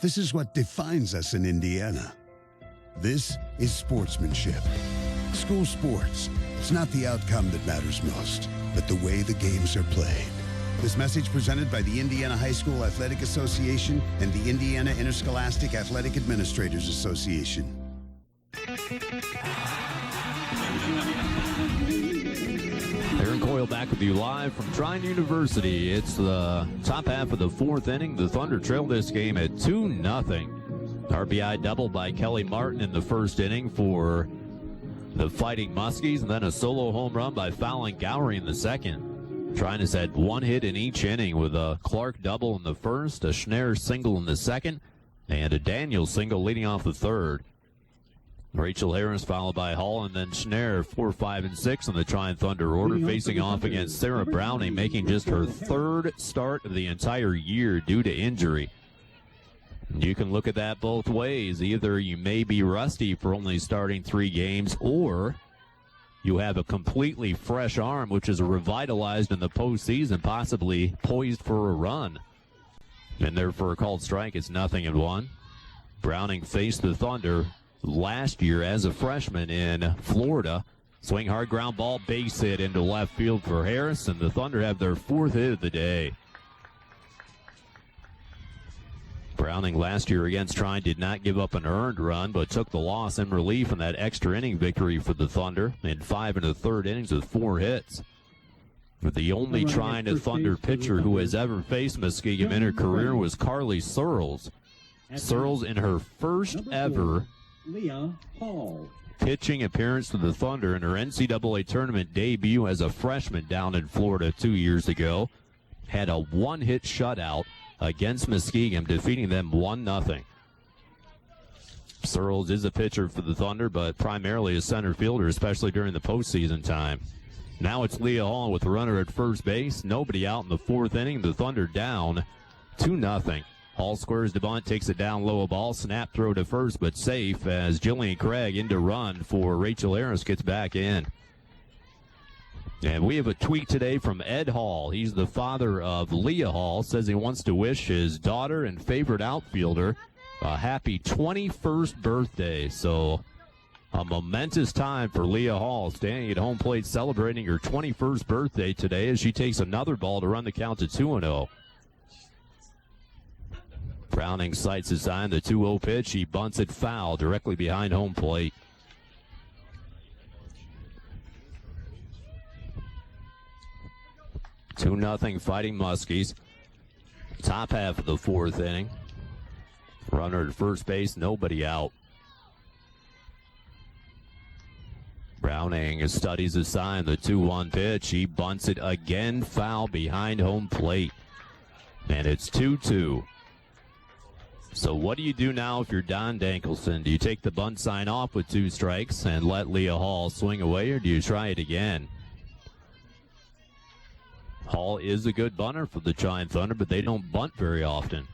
This is what defines us in Indiana. This is sportsmanship. School sports. It's not the outcome that matters most, but the way the games are played. This message presented by the Indiana High School Athletic Association and the Indiana Interscholastic Athletic Administrators Association. Aaron Coyle back with you live from Trine University. It's the top half of the fourth inning. The Thunder trail this game at 2-0. RBI double by Kelly Martin in the first inning for the Fighting Muskies, and then a solo home run by Fallon Gowrie in the second. Trine has had one hit in each inning with a Clark double in the first, a Schneier single in the second, and a Daniels single leading off the third. Rachel Harris followed by Hall, and then Schneier 4, 5, and 6 on the Trine Thunder order, facing off against Sarah Browning, making just her third start of the entire year due to injury. You can look at that both ways. Either you may be rusty for only starting 3 games, or you have a completely fresh arm, which is revitalized in the postseason, possibly poised for a run. And there for a called strike, it's 0-1. Browning faced the Thunder last year as a freshman in Florida. Swing hard ground ball, base hit into left field for Harris, and the Thunder have their 4th hit of the day. Browning last year against Trine did not give up an earned run, but took the loss in relief in that extra inning victory for the Thunder in 5 1/3 innings with 4 hits. The only Trine Thunder pitcher who has ever faced Muskigum in her career was Carly Searles. Searles in her first ever pitching appearance to the Thunder in her NCAA tournament debut as a freshman down in Florida 2 years ago. Had a 1-hit shutout against Muskigum, defeating them 1-0. Searles is a pitcher for the Thunder, but primarily a center fielder, especially during the postseason time. Now it's Leah Hall with the runner at first base. Nobody out in the 4th inning. The Thunder down 2-0. Hall squares to bunt, takes it down low, a ball, snap throw to first, but safe as Jillian Craig into run for Rachel Harris gets back in. And we have a tweet today from Ed Hall. He's the father of Leah Hall. Says he wants to wish his daughter and favorite outfielder a happy 21st birthday. So a momentous time for Leah Hall, standing at home plate celebrating her 21st birthday today as she takes another ball to run the count to 2-0. Browning sights his eye on the 2-0 pitch. He bunts it foul directly behind home plate. Two 2-0 Fighting Muskies. Top half of the 4th inning. Runner at first base, nobody out. Browning studies his sign, the 2-1 pitch. He bunts it again, foul behind home plate. And it's 2-2. So what do you do now if you're Don Dankelson? Do you take the bunt sign off with 2 strikes and let Leah Hall swing away, or do you try it again? Hall is a good bunter for the Trine Thunder, but they don't bunt very often.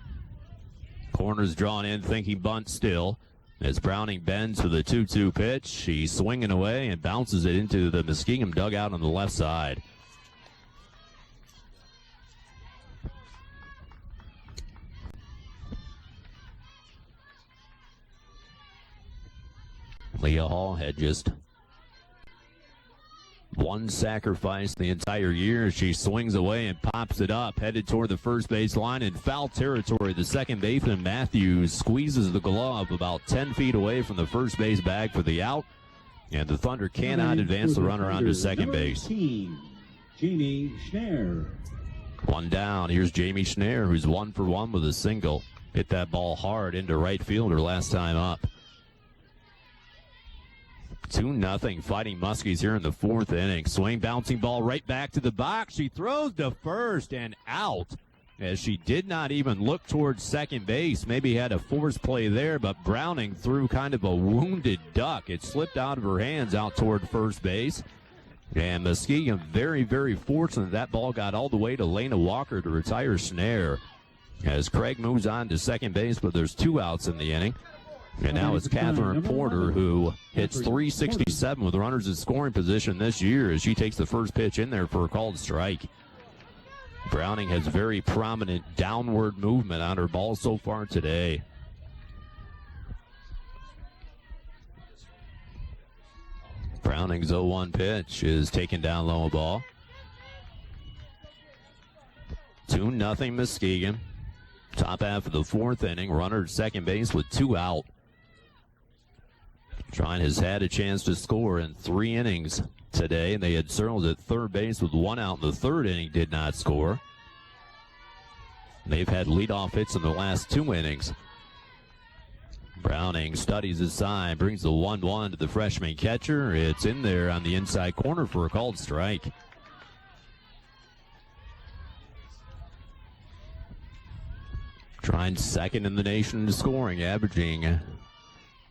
Corners drawn in, thinking bunt still. As Browning bends for the 2-2 pitch, she's swinging away and bounces it into the Muskingum dugout on the left side. Leah Hall had just one sacrifice the entire year. She swings away and pops it up, headed toward the first base line in foul territory. The second baseman, Matthews, squeezes the glove about 10 feet away from the first base bag for the out, and the Thunder cannot advance the runner onto second base. Jamie Schneier. One down. Here's Jamie Schneier, who's 1 for 1 with a single. Hit that ball hard into right fielder last time up. 2-0 Fighting Muskies here in the 4th inning. Swing, bouncing ball right back to the box. She throws to first and out as she did not even look towards second base. Maybe had a force play there, but Browning threw kind of a wounded duck. It slipped out of her hands out toward first base. And Muskigum very, very fortunate that ball got all the way to Lena Walker to retire Schneier. As Craig moves on to second base, but there's 2 outs in the inning. And now it's Catherine Porter, who hits .367 with runners in scoring position this year as she takes the first pitch in there for a called strike. Browning has very prominent downward movement on her ball so far today. Browning's 0-1 pitch is taken down low a ball. 2-0 Muskigum. Top half of the fourth inning. Runner at second base with 2 out. Trine has had a chance to score in 3 innings today. They had Searles at third base with 1 out in the third inning, did not score. They've had leadoff hits in the last 2 innings. Browning studies his sign, brings the 1-1 to the freshman catcher. It's in there on the inside corner for a called strike. Trine second in the nation in scoring, averaging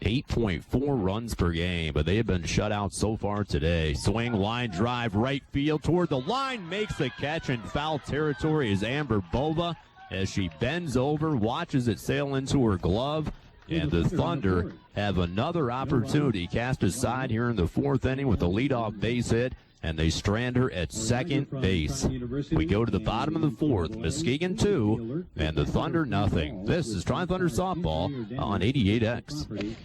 8.4 runs per game, but they have been shut out so far today. Swing, line drive, right field toward the line, makes the catch in foul territory is Amber Bova as she bends over, watches it sail into her glove, and the Thunder have another opportunity cast aside here in the fourth inning with a leadoff base hit, and they strand her at second base. We go to the bottom of the fourth. Muskigum 2 and the Thunder nothing. This is Trine Thunder Softball on 88X.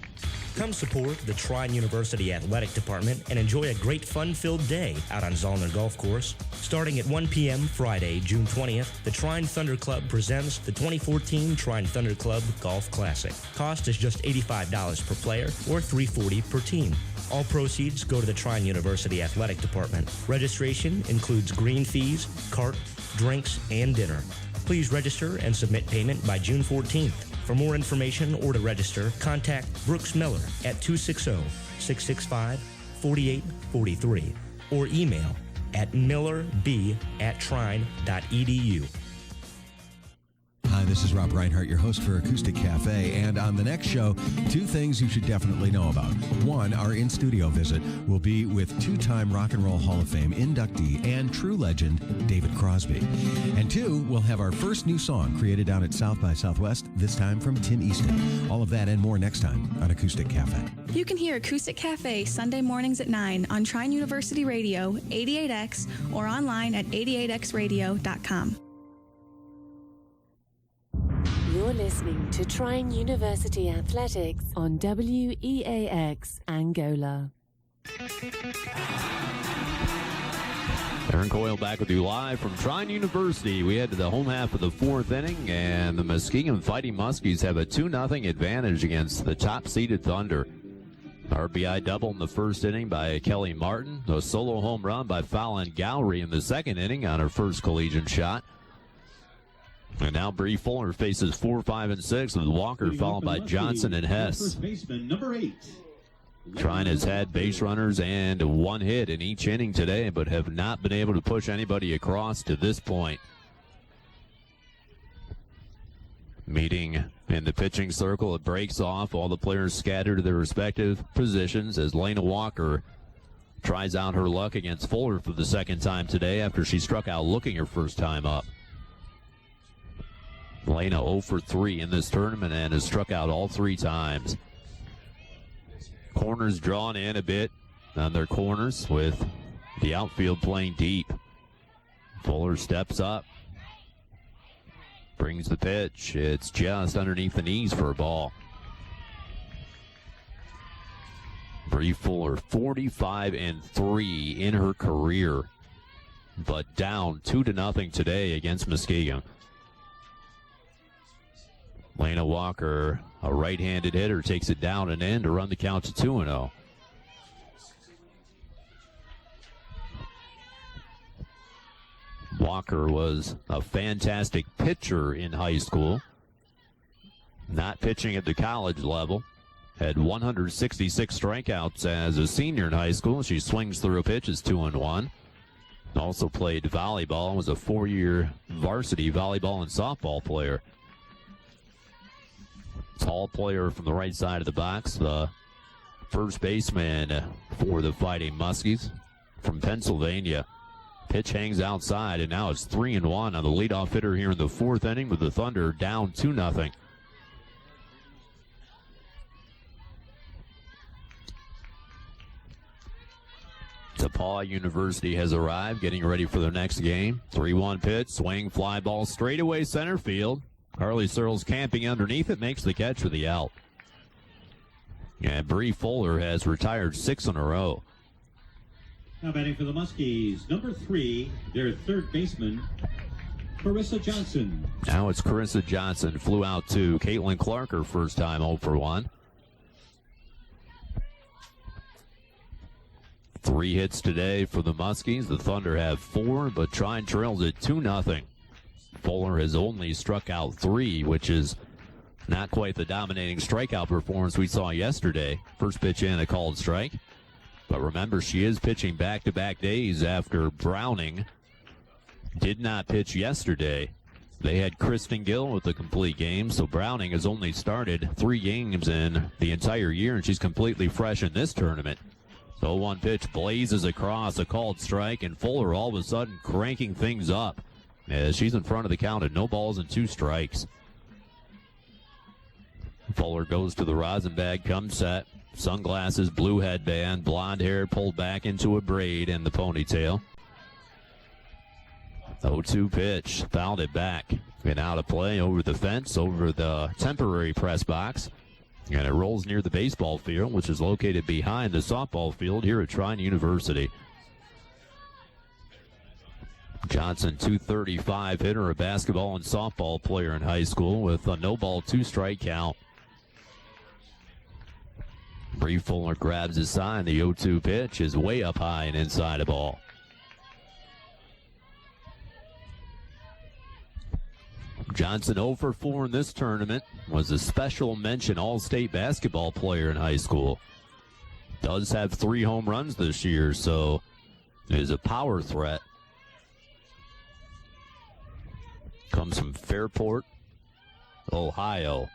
Come support the Trine University Athletic Department and enjoy a great fun-filled day out on Zollner Golf Course. Starting at 1 p.m. Friday, June 20th, the Trine Thunder Club presents the 2014 Trine Thunder Club Golf Classic. Cost is just $85 per player or $340 per team. All proceeds go to the Trine University Athletic Department. Registration includes green fees, cart, drinks, and dinner. Please register and submit payment by June 14th. For more information or to register, contact Brooks Miller at 260-665-4843 or email at millerb@trine.edu. Hi, this is Rob Reinhart, your host for Acoustic Cafe, and on the next show, 2 things you should definitely know about. 1, our in-studio visit will be with 2-time Rock and Roll Hall of Fame inductee and true legend David Crosby. And 2, we'll have our first new song created down at South by Southwest, this time from Tim Easton. All of that and more next time on Acoustic Cafe. You can hear Acoustic Cafe Sunday mornings at 9 on Trine University Radio, 88X, or online at 88xradio.com. You're listening to Trine University Athletics on WEAX Angola. Aaron Coyle back with you live from Trine University. We head to the home half of the fourth inning, and the Muskigum Fighting Muskies have a 2-0 advantage against the top-seeded Thunder. RBI double in the first inning by Kelly Martin. A solo home run by Fallon Gowrie in the second inning on her first collegiate shot. And now Bree Fuller faces 4, 5, and 6 with Walker followed by Johnson and Hess. First baseman, number 8. Trine has had base runners and 1 hit in each inning today, but have not been able to push anybody across to this point. Meeting in the pitching circle, it breaks off. All the players scatter to their respective positions as Lena Walker tries out her luck against Fuller for the second time today after she struck out looking her first time up. Lena 0 for 3 in this tournament and has struck out all 3 times. Corners drawn in a bit on their corners with the outfield playing deep. Fuller steps up, brings the pitch. It's just underneath the knees for a ball. Bree Fuller 45-3 in her career, but down 2-0 today against Muskigum. Lena Walker, a right-handed hitter, takes it down and in to run the count to 2-0. Walker was a fantastic pitcher in high school. Not pitching at the college level. Had 166 strikeouts as a senior in high school. She swings through a pitch as 2-1. Also played volleyball, was a 4-year varsity volleyball and softball player. Tall player from the right side of the box, the first baseman for the Fighting Muskies from Pennsylvania. Pitch hangs outside, and now it's 3-1 on the leadoff hitter here in the fourth inning with the Thunder down 2-0. DePaul University has arrived, getting ready for their next game. 3-1 pitch, swing, fly ball, straightaway center field. Carly Searles camping underneath it, makes the catch for the out. And Bree Fuller has retired 6 in a row. Now batting for the Muskies, number 3, their third baseman, Carissa Johnson. Now it's Carissa Johnson. Flew out to Caitlin Clark, her first time 0 for 1. 3 hits today for the Muskies. The Thunder have 4, but Trine trails it 2-0. Fuller has only struck out 3, which is not quite the dominating strikeout performance we saw yesterday. First pitch in, a called strike. But remember, she is pitching back-to-back days after Browning did not pitch yesterday. They had Kristen Gill with the complete game, so Browning has only started 3 games in the entire year, and she's completely fresh in this tournament. The 0-1 pitch blazes across, a called strike, and Fuller all of a sudden cranking things up as she's in front of the count at 0 balls and 2 strikes. Fuller goes to the rosin bag, comes set, sunglasses, blue headband, blonde hair pulled back into a braid and the ponytail. 0-2 pitch, fouled it back and out of play over the fence, over the temporary press box. And it rolls near the baseball field, which is located behind the softball field here at Trine University. Johnson, 235 hitter, a basketball and softball player in high school with a 0-ball, 2-strike count. Bree Fuller grabs his sign. The 0-2 pitch is way up high and inside a ball. Johnson 0 for 4 in this tournament, was a special mention All-State basketball player in high school. Does have 3 home runs this year, so is a power threat. Comes from Fairport, Ohio.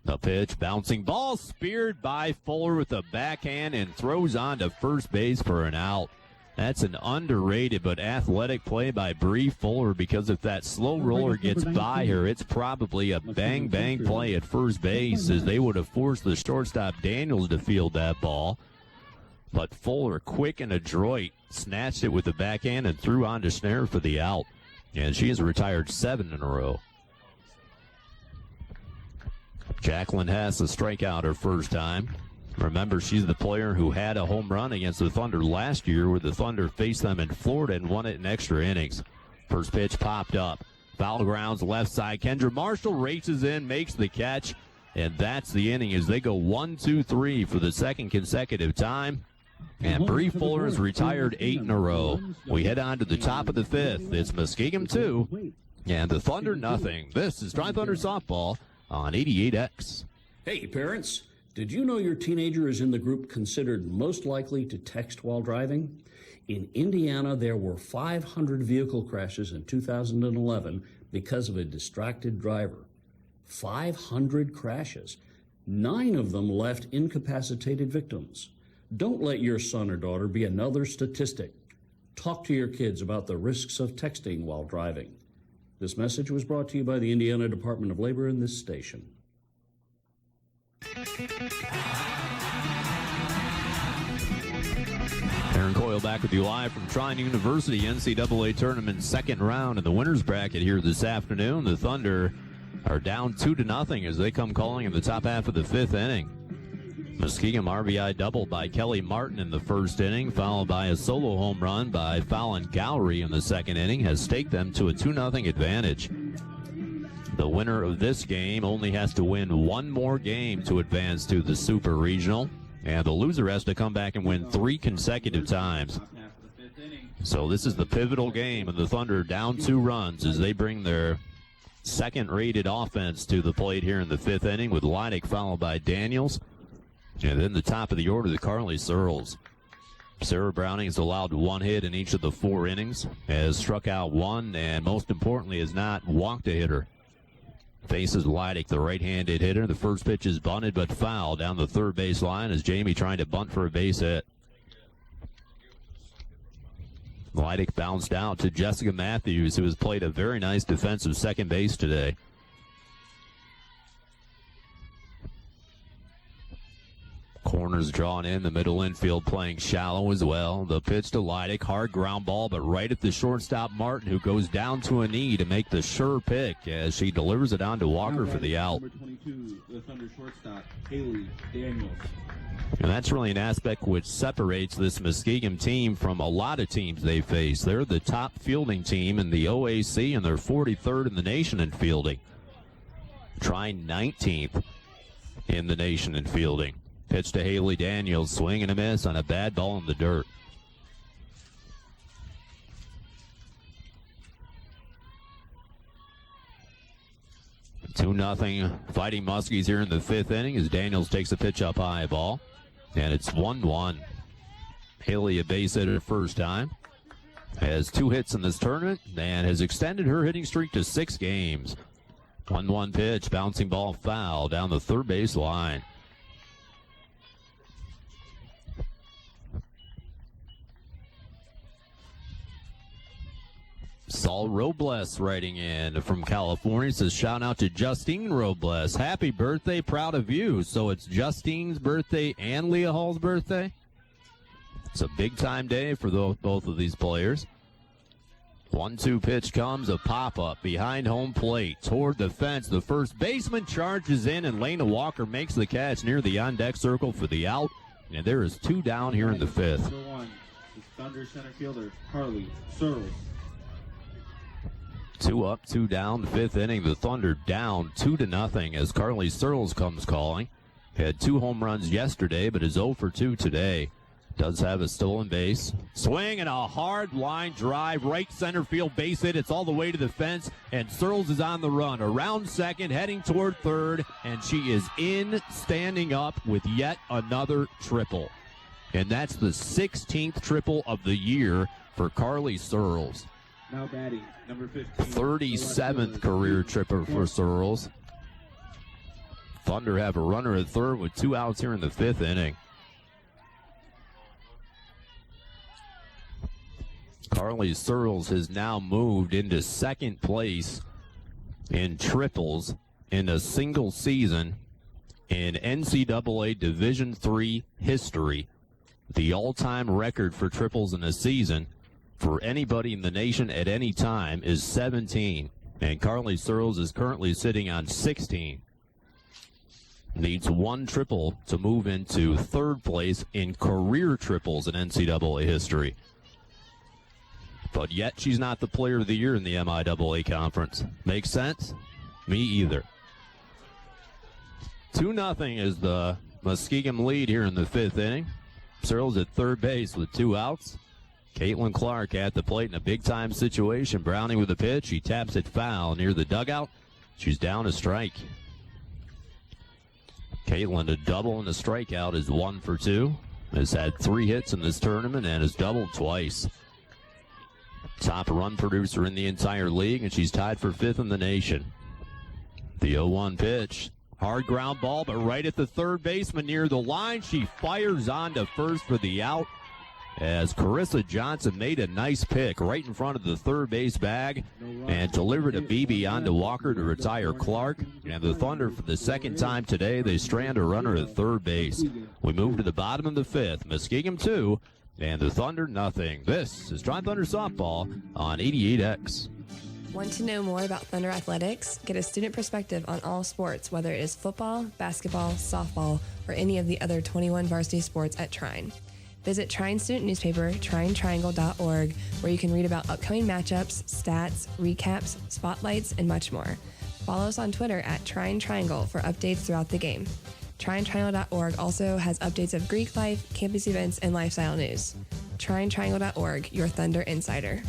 The pitch, bouncing ball, speared by Fuller with the backhand and throws on to first base for an out. That's an underrated but athletic play by Bree Fuller, because if that slow roller gets by her, it's probably a bang-bang play at first base, as they would have forced the shortstop Daniels to field that ball. But Fuller, quick and adroit, snatched it with the backhand and threw on to Schneider for the out. And she has retired 7 in a row. Jacqueline Hess a strikeout her first time. Remember, she's the player who had a home run against the Thunder last year, where the Thunder faced them in Florida and won it in extra innings. First pitch popped up. Foul grounds left side. Kendra Marshall races in, makes the catch, and that's the inning as they go 1-2-3 for the second consecutive time. And Bree Fuller has retired 8 in a row. We head on to the top of the 5th. It's Muskigum 2 and the Thunder nothing. This is Trine Thunder Softball on 88X. Hey, parents. Did you know your teenager is in the group considered most likely to text while driving? In Indiana, there were 500 vehicle crashes in 2011 because of a distracted driver. 500 crashes. 9 of them left incapacitated victims. Don't let your son or daughter be another statistic. Talk to your kids about the risks of texting while driving. This message was brought to you by the Indiana Department of Labor and this station. Aaron Coyle back with you live from Trine University NCAA Tournament second round in the winners bracket here this afternoon. The Thunder are down 2-0 as they come calling in the top half of the 5th inning. Muskigum RBI double by Kelly Martin in the first inning, followed by a solo home run by Fallon Gowrie in the second inning, has staked them to a 2-0 advantage. The winner of this game only has to win one more game to advance to the Super Regional, and the loser has to come back and win 3 consecutive times. So this is the pivotal game, and the Thunder down 2 runs as they bring their second-rated offense to the plate here in the 5th inning, with Leidick followed by Daniels. And then the top of the order, the Carly Searles. Sarah Browning has allowed 1 hit in each of the 4 innings, has struck out 1, and most importantly has not walked a hitter. Faces Leidick, the right-handed hitter. The first pitch is bunted but foul down the third base line as Jamie trying to bunt for a base hit. Leidick bounced out to Jessica Matthews, who has played a very nice defensive second base today. corners drawn in. The middle infield playing shallow as well. The pitch to Leidick. Hard ground ball, but right at the shortstop, Martin, who goes down to a knee to make the sure pick as she delivers it on to Walker for the out. Number 22, the Thunder shortstop, Haley Daniels. And that's really an aspect which separates this Muskigum team from a lot of teams they face. They're the top fielding team in the OAC, and they're 43rd in the nation in fielding. Trine 19th in the nation in fielding. Pitch to Haley Daniels, swing and a miss on a bad ball in the dirt. Two nothing Fighting Muskies here in the fifth inning as Daniels takes a pitch up high ball. And it's 1-1. Haley a base hit it first time. Has 2 hits in this tournament and has extended her hitting streak to 6 games. 1-1 pitch, bouncing ball foul down the third base line. Saul Robles writing in from California. Says, shout out to Justine Robles. Happy birthday, proud of you. So it's Justine's birthday and Leah Hall's birthday. It's a big time day for both of these players. 1-2 pitch comes, a pop-up behind home plate toward the fence. The first baseman charges in, and Lena Walker makes the catch near the on-deck circle for the out. And there is 2 down here in the fifth. Number 1 is Thunder center fielder Carly Searles. 2 up, 2 down, the fifth inning. The Thunder down 2-0 as Carly Searles comes calling. Had 2 home runs yesterday, but is 0 for 2 today. Does have a stolen base. Swing and a hard line drive, right center field base hit. It's all the way to the fence, and Searles is on the run. Around second, heading toward third, and she is in, standing up with yet another triple. And that's the 16th triple of the year for Carly Searles. Now batting, number 15. 37th career tripper for Searles. Thunder have a runner at third with 2 outs here in the fifth inning. Carly Searles has now moved into second place in triples in a single season in NCAA Division III history. The all-time record for triples in a season for anybody in the nation at any time is 17, and Carly Searles is currently sitting on 16. Needs 1 triple to move into third place in career triples in NCAA history. But yet she's not the player of the year in the MIAA conference. Makes sense? Me either. 2-0 is the Muskigum lead here in the fifth inning. Searles at third base with 2 outs. Caitlin Clark at the plate in a big-time situation. Browning with a pitch. He taps it foul near the dugout. She's down a strike. Caitlin, a double and a strikeout, is 1 for 2. Has had 3 hits in this tournament and has doubled twice. Top run producer in the entire league, and she's tied for 5th in the nation. The 0-1 pitch. Hard ground ball, but right at the third baseman near the line. She fires on to first for the out as Carissa Johnson made a nice pick right in front of the third base bag and delivered a BB on to Walker to retire Clark. And the Thunder, for the second time today, they strand a runner at third base. We move to the bottom of the fifth. Muskigum 2 and the Thunder nothing. This is Trine Thunder Softball on 88X. Want to know more about Thunder Athletics? Get a student perspective on all sports, whether it is football, basketball, softball, or any of the other 21 varsity sports at Trine. Visit Trine student newspaper, trinetriangle.org, where you can read about upcoming matchups, stats, recaps, spotlights, and much more. Follow us on Twitter at Trine Triangle for updates throughout the game. TrineTriangle.org also has updates of Greek life, campus events, and lifestyle news. TrineTriangle.org, your Thunder insider.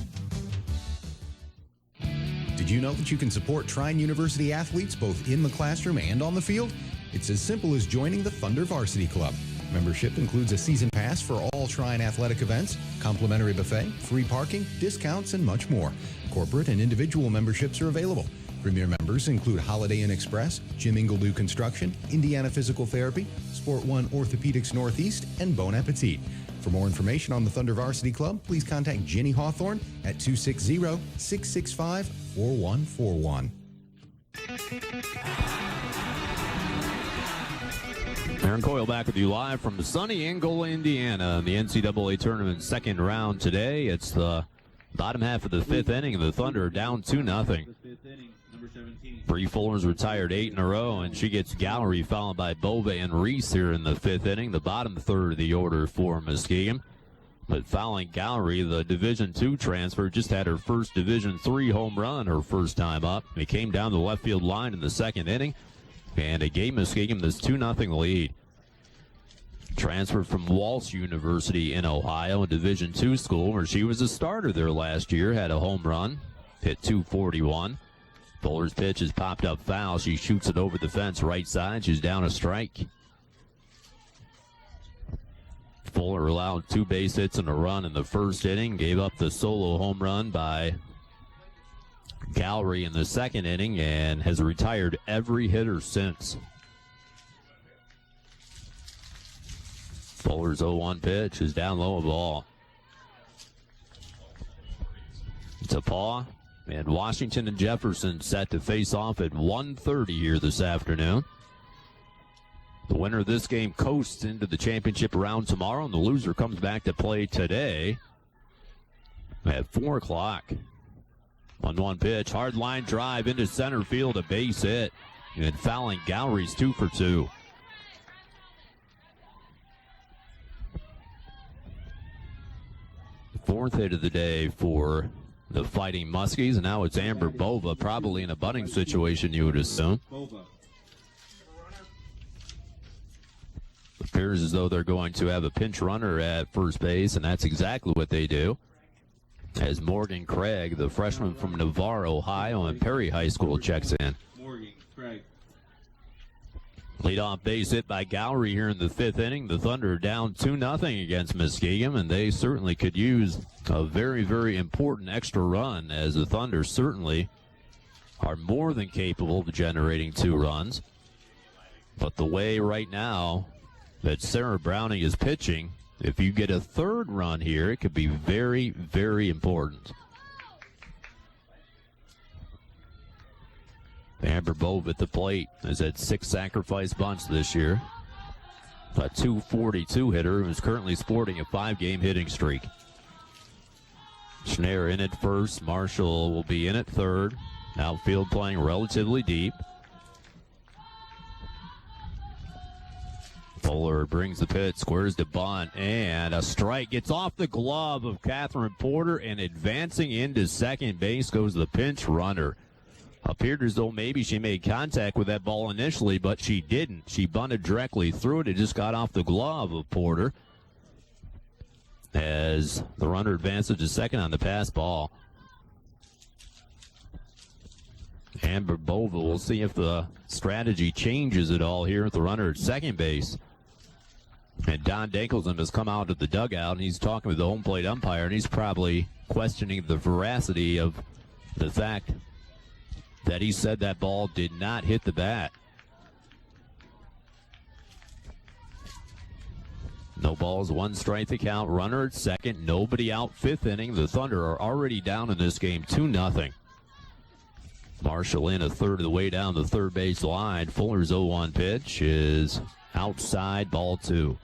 Did you know that you can support Trine University athletes both in the classroom and on the field? It's as simple as joining the Thunder Varsity Club. Membership includes a season pass for all Trine athletic events, complimentary buffet, free parking, discounts, and much more. Corporate and individual memberships are available. Premier members include Holiday Inn Express, Jim Ingledew Construction, Indiana Physical Therapy, Sport One Orthopedics Northeast, and Bon Appetit. For more information on the Thunder Varsity Club, please contact Jenny Hawthorne at 260-665-4141. Aaron Coyle back with you live from sunny Angola, Indiana, in the NCAA tournament second round today. It's the bottom half of the fifth inning. The Thunder down 2-0. Bree Fuller's retired 8 in a row, and she gets Gallery followed by Bova and Reese here in the fifth inning, the bottom third of the order for Muskigum. But fouling Gallery, the Division II transfer, just had her first Division III home run her first time up. It came down the left field line in the second inning, and it gave Muskigum this 2-0 lead. Transferred from Walsh University in Ohio, a Division II school, where she was a starter there last year, had a home run, hit .241. Fuller's pitch is popped up foul. She shoots it over the fence right side. She's down a strike. Fuller allowed 2 base hits and a run in the first inning, gave up the solo home run by Gallery in the second inning, and has retired every hitter since. Fuller's 0-1 pitch is down low, a ball. It's a paw, and Washington and Jefferson set to face off at 1:30 here this afternoon. The winner of this game coasts into the championship round tomorrow, and the loser comes back to play today at 4 o'clock. 1-1 pitch, hard line drive into center field, a base hit, and fouling Gallery's 2 for 2. Fourth hit of the day for the Fighting Muskies, and now it's Amber Bova, probably in a bunting situation, you would assume. Appears as though they're going to have a pinch runner at first base, and that's exactly what they do. As Morgan Craig, the freshman from Navarre, Ohio, and Perry High School, checks in. Morgan Craig. Leadoff base hit by Gallery here in the fifth inning. The Thunder down 2-0 against Muskigum, and they certainly could use a very, very important extra run, as the Thunder certainly are more than capable of generating 2 runs. But the way right now that Sarah Browning is pitching, if you get a third run here, it could be very, very important. Amber Bove at the plate has had 6 sacrifice bunts this year. A .242 hitter who is currently sporting a 5-game hitting streak. Schneider in at first. Marshall will be in at third. Outfield playing relatively deep. Fuller brings the pitch, squares to bunt, and a strike. Gets off the glove of Catherine Porter, and advancing into second base goes the pinch runner. Appeared as though maybe she made contact with that ball initially, but she didn't. She bunted directly through it. It just got off the glove of Porter as the runner advances to second on the pass ball. Amber Bova, we'll see if the strategy changes at all here with the runner at second base. And Don Dankelson has come out of the dugout, and he's talking with the home plate umpire, and he's probably questioning the veracity of the fact that he said that ball did not hit the bat. No balls, 1 strike to count. Runner at second, nobody out. Fifth inning. The Thunder are already down in this game 2-0. Marshall in a third of the way down the third base line. Fuller's 0-1 pitch is outside, ball 2.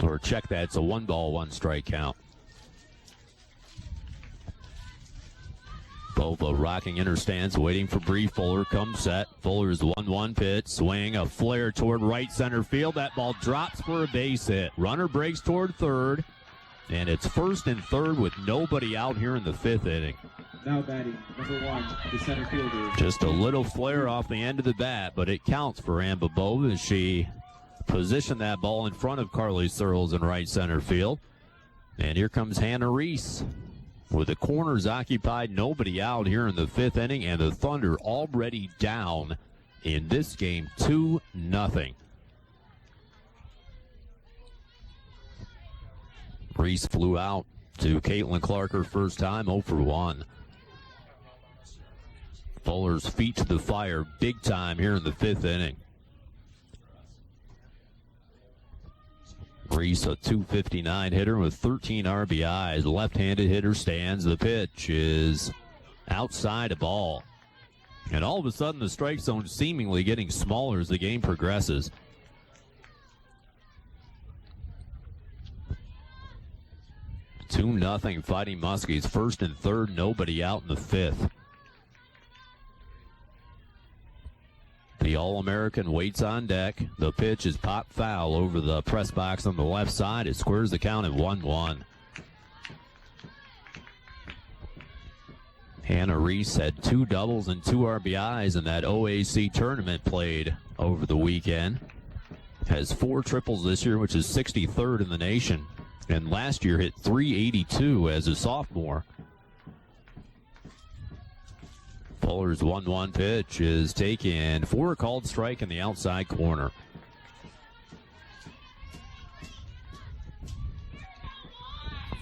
Or check that, it's a 1-ball, 1-strike count. Bova rocking in her stance, waiting for Bree Fuller. Comes set. Fuller's 1-1 pitch. Swing, a flare toward right center field. That ball drops for a base hit. Runner breaks toward third. And it's first and third with nobody out here in the fifth inning. Now batting, number 1, the center fielder. Just a little flare off the end of the bat, but it counts for Amber Bova as she positioned that ball in front of Carly Searles in right center field. And here comes Hannah Reese with the corners occupied, nobody out here in the fifth inning, and the Thunder already down in this game 2-0. Reese flew out to Caitlin Clark her first time, 0 for 1. Fuller's feet to the fire big time here in the fifth inning. Reese, a .259 hitter with 13 RBIs. Left-handed hitter, stands. The pitch is outside a ball. And all of a sudden, the strike zone seemingly getting smaller as the game progresses. Two nothing Fighting Muskies. First and third, nobody out in the fifth. The All-American waits on deck. The pitch is popped foul over the press box on the left side. It squares the count at 1-1. Hannah Reese had 2 doubles and 2 RBIs in that OAC tournament played over the weekend. Has 4 triples this year, which is 63rd in the nation. And last year hit 382 as a sophomore. Fuller's 1-1 pitch is taken for a called strike in the outside corner.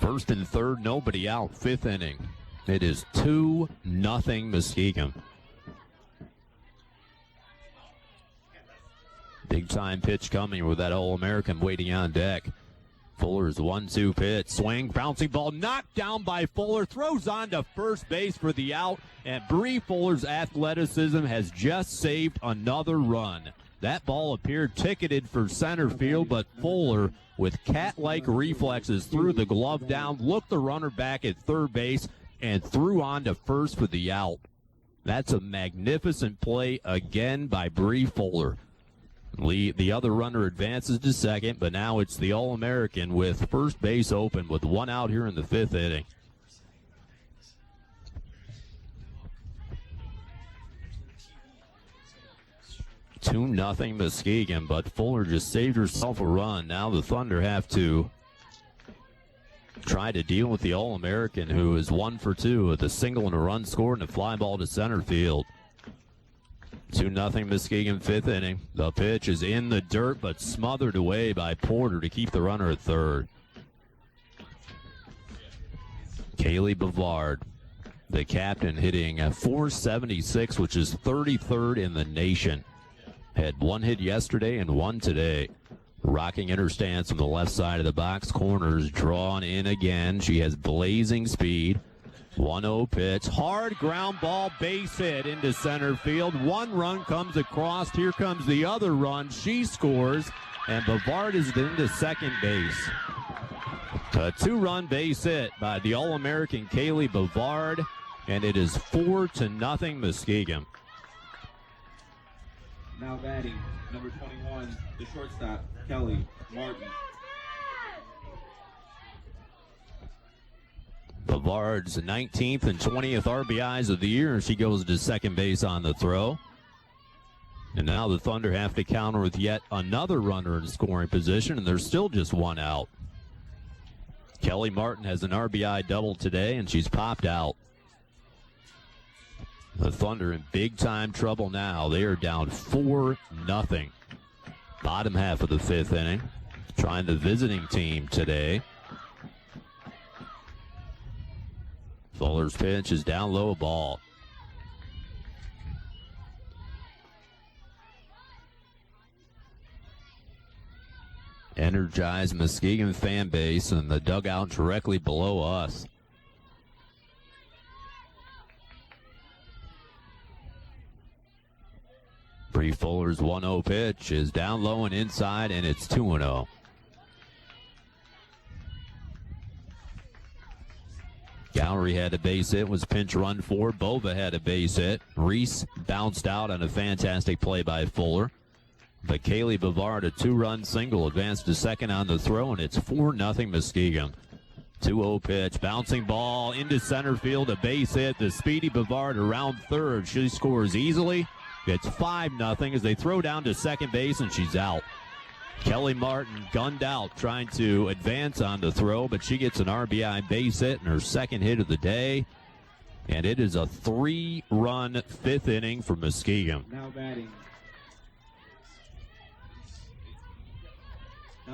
First and third, nobody out, 5th inning. It is 2-0 Muskigum. Big time pitch coming with that All-American waiting on deck. Fuller's 1-2 pitch, swing, bouncing ball, knocked down by Fuller, throws on to first base for the out, and Bree Fuller's athleticism has just saved another run. That ball appeared ticketed for center field, but Fuller, with cat-like reflexes, threw the glove down, looked the runner back at third base, and threw on to first for the out. That's a magnificent play again by Bree Fuller. The other runner advances to second, but now it's the All-American with first base open with 1 out here in the 5th inning. Two nothing Muskigum, but Fuller just saved herself a run. Now the Thunder have to try to deal with the All-American, who is 1 for 2 with a single and a run scored and a fly ball to center field. 2-0 Muskigum, 5th inning. The pitch is in the dirt, but smothered away by Porter to keep the runner at third. Kaylee Bavard, the captain, hitting a .476, which is 33rd in the nation. Had 1 hit yesterday and 1 today. Rocking in her stance from the left side of the box. Corners drawn in again. She has blazing speed. 1-0 pitch, hard ground ball, base hit into center field. 1 run comes across. Here comes the other run. She scores, and Bavard is into second base. A 2-run base hit by the All-American Kaylee Bavard, and it is 4-0 Muskigum. Now batting, number 21, the shortstop, Kelly Martin. Bavard's 19th and 20th RBIs of the year, and she goes to second base on the throw. And now the Thunder have to counter with yet another runner in scoring position, and there's still just 1 out. Kelly Martin has an RBI double today, and she's popped out. The Thunder in big-time trouble now. They are down 4-0. Bottom half of the 5th inning. Trying the visiting team today. Fuller's pitch is down low, ball. Energized Muskigum fan base in the dugout directly below us. Bree Fuller's 1-0 pitch is down low and inside, and it's 2-0. Gowrie had a base hit, was pinch run for. Bova had a base hit. Reese bounced out on a fantastic play by Fuller. But Kaylee Bavard, a 2-run single, advanced to second on the throw, and it's 4-0 Muskigum. 2-0 pitch, bouncing ball into center field, a base hit. The speedy Bavard around third. She scores easily. It's 5-0 as they throw down to second base, and she's out. Kelly Martin gunned out trying to advance on the throw, but she gets an RBI base hit in her second hit of the day. And it is a 3-run 5th inning for Muskigum. Now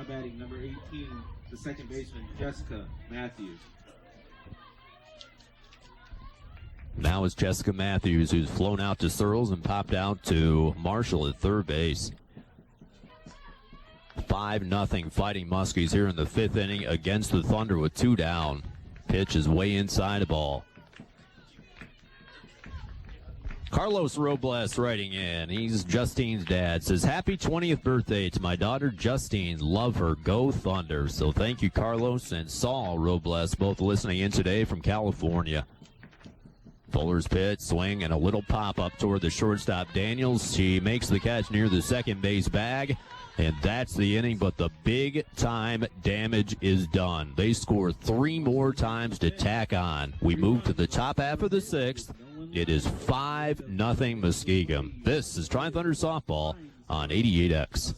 batting, number 18, the second baseman, Jessica Matthews. Now it's Jessica Matthews, who's flown out to Searles and popped out to Marshall at third base. 5-0 Fighting Muskies here in the 5th inning against the Thunder with 2 down. Pitch is way inside the ball. Carlos Robles writing in. He's Justine's dad. Says, happy 20th birthday to my daughter Justine. Love her. Go Thunder. So thank you, Carlos and Saul Robles, both listening in today from California. Fuller's pitch, swing, and a little pop-up toward the shortstop Daniels. She makes the catch near the second base bag, and that's the inning, but the big-time damage is done. They score 3 more times to tack on. We move to the top half of the 6th. It is 5-0 Muskigum. This is Trine Thunder Softball on 88X.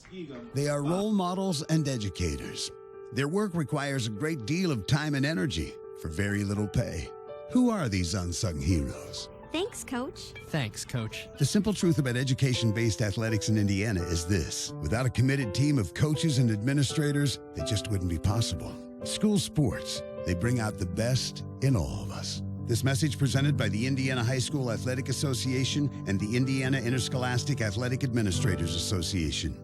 They are role models and educators. Their work requires a great deal of time and energy for very little pay. Who are these unsung heroes? Thanks, Coach. Thanks, Coach. The simple truth about education-based athletics in Indiana is this. Without a committed team of coaches and administrators, it just wouldn't be possible. School sports, they bring out the best in all of us. This message presented by the Indiana High School Athletic Association and the Indiana Interscholastic Athletic Administrators Association.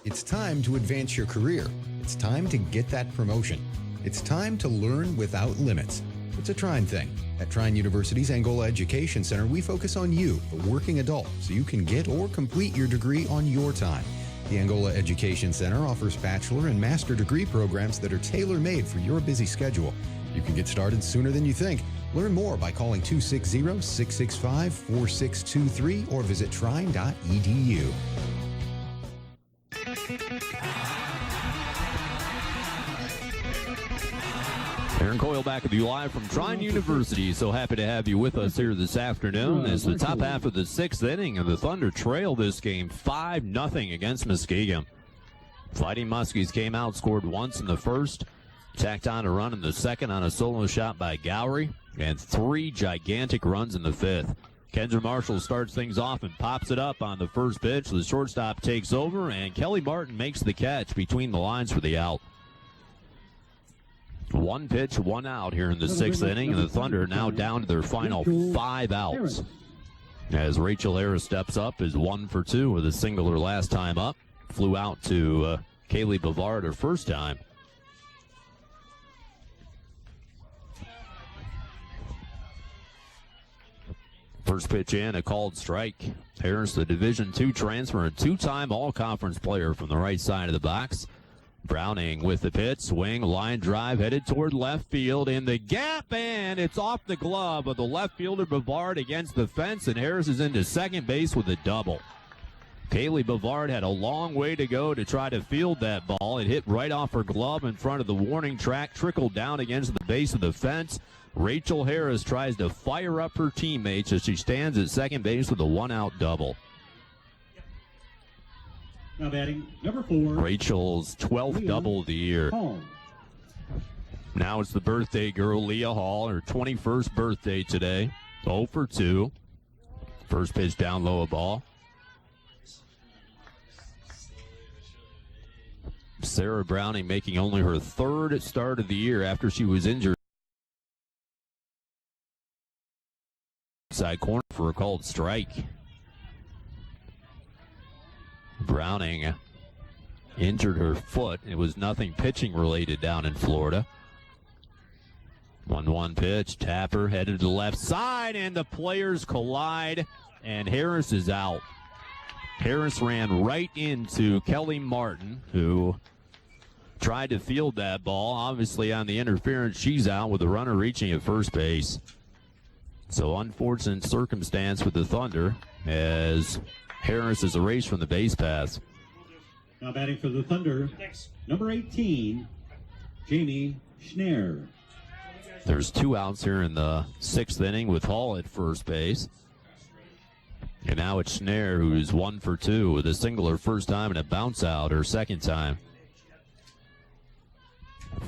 It's time to advance your career. It's time to get that promotion. It's time to learn without limits. It's a Trine thing. At Trine University's Angola Education Center, we focus on you, the working adult, so you can get or complete your degree on your time. The Angola Education Center offers bachelor and master degree programs that are tailor-made for your busy schedule. You can get started sooner than you think. Learn more by calling 260-665-4623 or visit trine.edu. Aaron Coyle back with you live from Trine University. So happy to have you with us here this afternoon as the top half of the 6th inning and the Thunder trail this game 5-0 against Muskigum. Fighting Muskies came out, scored once in the first, tacked on a run in the second on a solo shot by Gowrie, and 3 gigantic runs in the 5th. Kendra Marshall starts things off and pops it up on the first pitch. The shortstop takes over, and Kelly Martin makes the catch between the lines for the out. 1 pitch, 1 out here in the 6th inning, and the Thunder now down to their final 5 outs. As Rachel Harris steps up, is 1 for 2 with a single her last time up. Flew out to Kaylee Bavard her first time. First pitch in, a called strike. Harris, the Division II transfer, a 2-time All-Conference player from the right side of the box. Browning with the pitch, swing, line drive, headed toward left field in the gap, and it's off the glove of the left fielder Bavard against the fence, and Harris is into second base with a double. Kaylee Bavard had a long way to go to try to field that ball. It hit right off her glove in front of the warning track, trickled down against the base of the fence. Rachel Harris tries to fire up her teammates as she stands at second base with a 1-out double. Now batting, number 4. Rachel's 12th double of the year. Hall. Now it's the birthday girl, Leah Hall, her 21st birthday today. 0 for 2. First pitch down low, a ball. Sarah Browning making only her 3rd start of the year after she was injured. Side corner for a called strike. Browning injured her foot. It was nothing pitching related down in Florida. 1-1 pitch. Tapper headed to the left side, and the players collide, and Harris is out. Harris ran right into Kelly Martin, who tried to field that ball. Obviously on the interference, she's out with the runner reaching at first base. So unfortunate circumstance with the Thunder as Harris is erased from the base paths. Now batting for the Thunder, number 18, Jamie Schneer. There's 2 outs here in the 6th inning with Hall at first base. And now it's Schneer, who's 1 for 2 with a single her first time and a bounce out her second time.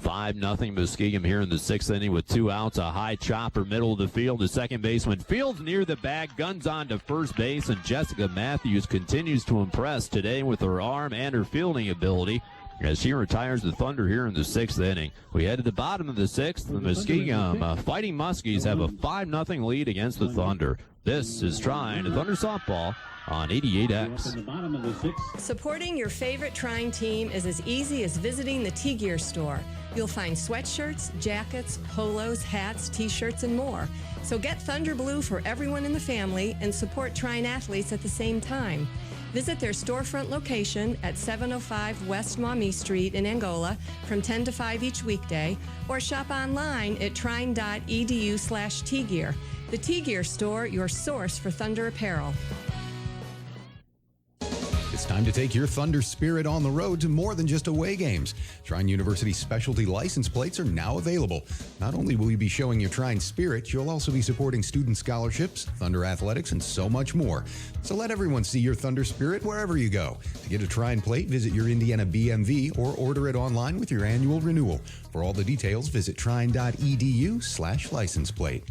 5-0 Muskigum here in the 6th inning with 2 outs. A high chopper middle of the field. The second baseman fields near the bag, guns on to first base, and Jessica Matthews continues to impress today with her arm and her fielding ability as she retires the Thunder here in the 6th inning. We head to the bottom of the 6th. The Muskigum Fighting Muskies have a 5-0 lead against the Thunder. This is Trine Thunder Softball on 88X. Supporting your favorite Trine team is as easy as visiting the T-Gear store. You'll find sweatshirts, jackets, polos, hats, t-shirts, and more. So get Thunder Blue for everyone in the family and support Trine athletes at the same time. Visit their storefront location at 705 West Maumee Street in Angola from 10 to 5 each weekday, or shop online at trine.edu/tgear. The T-Gear store, your source for Thunder apparel. It's time to take your Thunder spirit on the road to more than just away games. Trine University specialty license plates are now available. Not only will you be showing your Trine spirit, you'll also be supporting student scholarships, Thunder athletics, and so much more. So let everyone see your Thunder spirit wherever you go. To get a Trine plate, visit your Indiana BMV or order it online with your annual renewal. For all the details, visit trine.edu/license plate.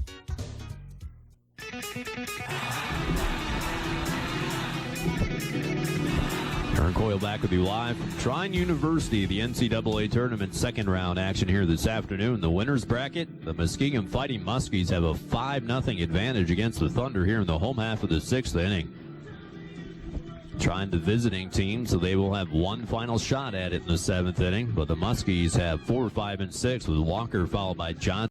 Aaron Coyle back with you live from Trine University, the NCAA tournament second round action here this afternoon. The winners bracket, the Muskigum Fighting Muskies have a 5-0 advantage against the Thunder here in the home half of the 6th inning. Trine the visiting team, so they will have one final shot at it in the 7th inning, but the Muskies have 4, 5, and 6 with Walker followed by Johnson.